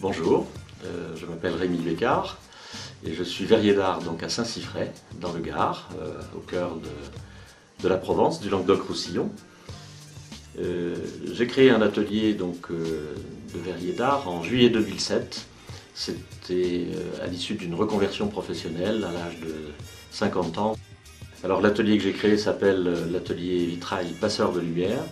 Bonjour, je m'appelle Rémi Bécard et je suis verrier d'art donc à Saint-Siffray, dans le Gard, au cœur de la Provence, du Languedoc-Roussillon. J'ai créé un atelier donc, de verrier d'art en juillet 2007. C'était à l'issue d'une reconversion professionnelle à l'âge de 50 ans. Alors l'atelier que j'ai créé s'appelle l'atelier vitrail Passeur de lumière,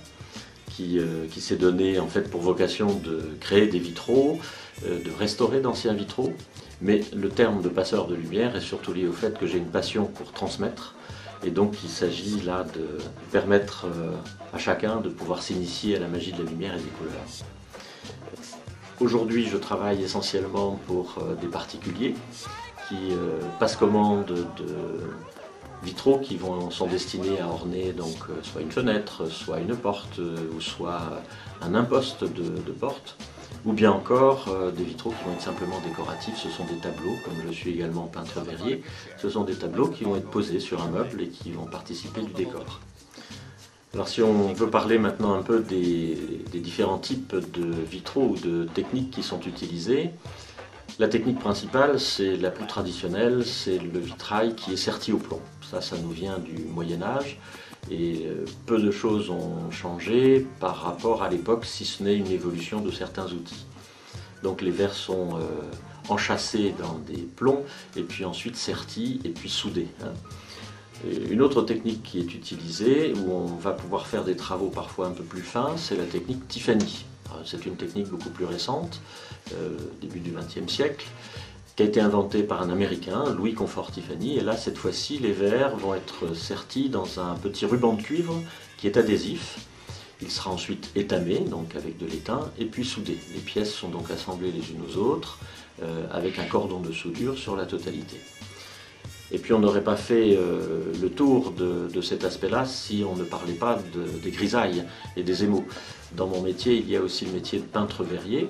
qui s'est donné en fait pour vocation de créer des vitraux, de restaurer d'anciens vitraux. Mais le terme de passeur de lumière est surtout lié au fait que j'ai une passion pour transmettre. Et donc il s'agit là de permettre à chacun de pouvoir s'initier à la magie de la lumière et des couleurs. Aujourd'hui, je travaille essentiellement pour des particuliers qui passent commande de vitraux qui sont destinés à orner donc, soit une fenêtre, soit une porte, ou soit un imposte de porte, ou bien encore des vitraux qui vont être simplement décoratifs. Ce sont des tableaux, comme je suis également peintre verrier, ce sont des tableaux qui vont être posés sur un meuble et qui vont participer du décor. Alors si on veut parler maintenant un peu des différents types de vitraux ou de techniques qui sont utilisées, la technique principale, c'est la plus traditionnelle, c'est le vitrail qui est serti au plomb. Ça nous vient du Moyen-Âge et peu de choses ont changé par rapport à l'époque, si ce n'est une évolution de certains outils. Donc les verres sont enchâssés dans des plombs et puis ensuite sertis et puis soudés. Une autre technique qui est utilisée, où on va pouvoir faire des travaux parfois un peu plus fins, c'est la technique Tiffany. C'est une technique beaucoup plus récente, début du XXe siècle, qui a été inventée par un Américain, Louis Comfort Tiffany. Et là, cette fois-ci, les verres vont être sertis dans un petit ruban de cuivre qui est adhésif. Il sera ensuite étamé, donc avec de l'étain, et puis soudé. Les pièces sont donc assemblées les unes aux autres, avec un cordon de soudure sur la totalité. Et puis on n'aurait pas fait le tour de cet aspect-là si on ne parlait pas des grisailles et des émaux. Dans mon métier, il y a aussi le métier de peintre verrier.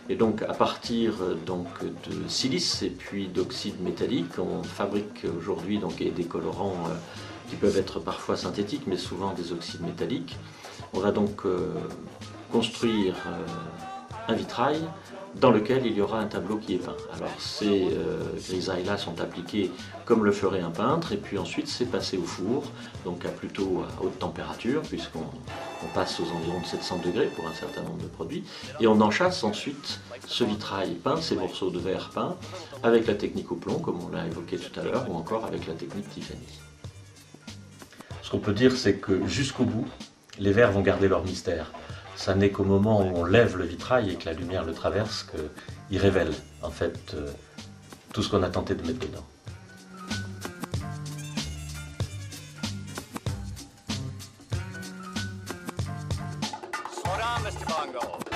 Et donc à partir donc, de silice et puis d'oxyde métallique, on fabrique aujourd'hui des colorants qui peuvent être parfois synthétiques, mais souvent des oxydes métalliques. On va donc construire un vitrail dans lequel il y aura un tableau qui est peint. Alors ces grisailles-là sont appliquées comme le ferait un peintre, et puis ensuite c'est passé au four, donc plutôt à haute température, puisqu'on passe aux environs de 700 degrés pour un certain nombre de produits, et on enchâsse ensuite ce vitrail peint, ces morceaux de verre peints, avec la technique au plomb, comme on l'a évoqué tout à l'heure, ou encore avec la technique Tiffany. Ce qu'on peut dire, c'est que jusqu'au bout, les verres vont garder leur mystère. Ça n'est qu'au moment où on lève le vitrail et que la lumière le traverse qu'il révèle en fait tout ce qu'on a tenté de mettre dedans. Hold on, Mr. Bongo.